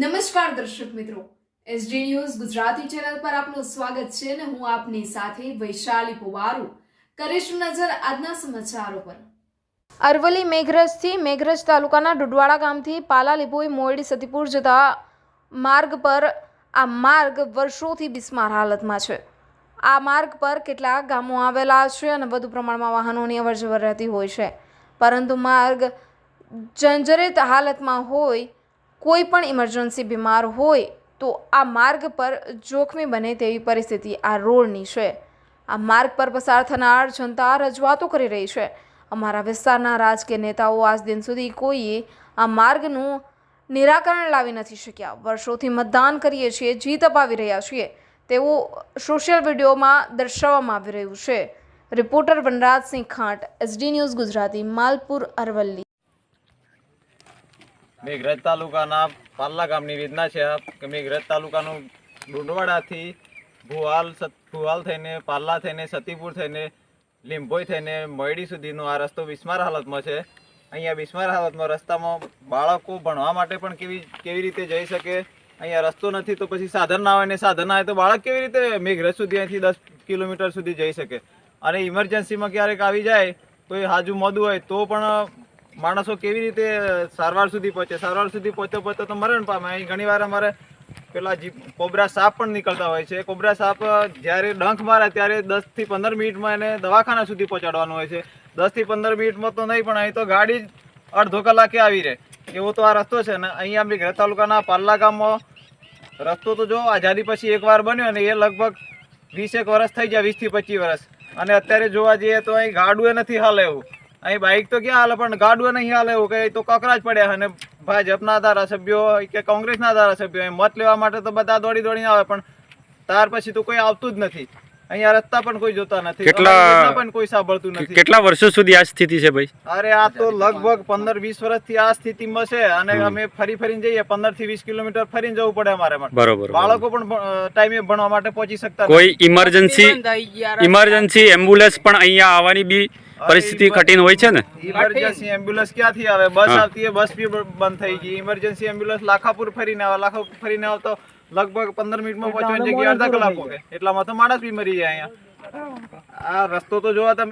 નમસ્કાર દર્શક મિત્રો, એસડી ન્યૂઝ ગુજરાતી ચેનલ પર આપનું સ્વાગત છે અને હું આપની સાથે વૈશાલી પોવારુ કરીશું નજર આજના સમાચારો પર। અરવલ્લી મેઘરજથી મેઘરજ તાલુકાના ડુડવાડા ગામથી પાલા લીંબોઈ મોરડી સતીપુર જતા માર્ગ પર આ માર્ગ વર્ષોથી બિસ્માર હાલતમાં છે। આ માર્ગ પર કેટલાક ગામો આવેલા છે અને વધુ પ્રમાણમાં વાહનોની અવરજવર રહેતી હોય છે, પરંતુ માર્ગ જર્જરિત હાલતમાં હોય, કોઈ પણ ઇમરજન્સી બીમાર હોય તો આ માર્ગ પર જોખમી બને તેવી પરિસ્થિતિ આ રોડની છે। આ માર્ગ પર પસાર થનાર જનતા રજૂઆતો કરી રહી છે। અમારા વિસ્તારના રાજકીય નેતાઓ આજ દિન સુધી કોઈએ આ માર્ગનું નિરાકરણ લાવી નથી શક્યા। વર્ષોથી મતદાન કરીએ છીએ, જીત અપાવી રહ્યા છીએ તેવું સોશિયલ વિડીયોમાં દર્શાવવામાં આવી રહ્યું છે। Reporter Vanrajsinh Khant, SD news Gujarati, Malpur, Aravalli. Meghraj તાલુકાના પાલ્લા ગામની વેદના છે કે મેઘરજ તાલુકાનું ડુંડવાડાથી ભુવાલ થઈને પાલ્લા થઈને સતીપુર થઈને લીંબોઈ થઈને મોયડી સુધીનો આ રસ્તો બિસ્માર હાલતમાં છે। અહીંયા બિસ્માર હાલતમાં રસ્તામાં બાળકો ભણવા માટે પણ કેવી રીતે જઈ શકે? અહીંયા રસ્તો નથી તો પછી સાધન ના હોય ને સાધન આવે તો બાળક કેવી રીતે મેઘરજ સુધી અહીંથી 10 કિલોમીટર સુધી જઈ શકે? અને ઇમરજન્સીમાં ક્યારેક આવી જાય, કોઈ હાજુ મોડું હોય તો પણ માણસો કેવી રીતે સારવાર સુધી પહોંચે? સારવાર સુધી પહોંચતો તો મરણ પામે। અહીં ઘણીવાર અમારે પેલા કોબરા સાપ પણ નીકળતા હોય છે। કોબરા સાપ જ્યારે ડંખ મારે ત્યારે 10 થી 15 મિનિટમાં એને દવાખાના સુધી પહોંચાડવાનું હોય છે। 10 થી 15 મિનિટમાં તો નહીં, પણ અહીં તો ગાડી જ અડધો કલાકે આવી રહે એવો તો આ રસ્તો છે ને। અહીંયા મેઘરજ તાલુકાના પાલ્લા ગામમાં રસ્તો તો જો આઝાદી પછી એકવાર બન્યો અને એ લગભગ 20 વર્ષ થઈ ગયા, 20 થી 25 વર્ષ, અને અત્યારે જોવા જઈએ તો અહીં ગાડું નથી હાલે એવું। અહીં બાઇક તો ક્યાં હાલે પણ ગાડું નહીં હાલે એવું, કે તો કકરાજ પડ્યા। અને ભાજપના ધારાસભ્યો કે કોંગ્રેસના ધારાસભ્યો અહીં મત લેવા માટે તો બધા દોડીને આવે, પણ ત્યાર પછી તો કોઈ આવતું જ નથી। અહીંયા રસ્તા પણ કોઈ જોતા નથી, પણ કોઈ સાંભળતું નથી। કેટલા વર્ષો સુધી આ સ્થિતિ છે ભાઈ? અરે આ તો લગભગ 15-20 વર્ષથી આ સ્થિતિમાં છે, અને અમે ફરીને જઈએ 15 થી 20 કિલોમીટર ફરીને જવું પડે અમારે। બરોબર। બાળકો પણ ટાઈમે ભણવા માટે પહોંચી શકતા કોઈ ઇમરજન્સી એમ્બ્યુલન્સ પણ અહીંયા આવવાની બી પરિસ્થિતિ કઠિન હોય છે ને? ઇમરજન્સી એમ્બ્યુલન્સ ક્યાંથી આવે? બસ આવતી હોય, બસ બી બંધ થઈ ગઈ। ઇમરજન્સી એમ્બ્યુલન્સ લાખાપુર ફરીને આવે તો લગભગ 15 મિનિટમાં પહોંચવાની જગ્યાએ અડધા કલાક હોય, એટલામાં તો માણસ બી મરી જાય। અહીંયા આ રસ્તો તો જોવા તમે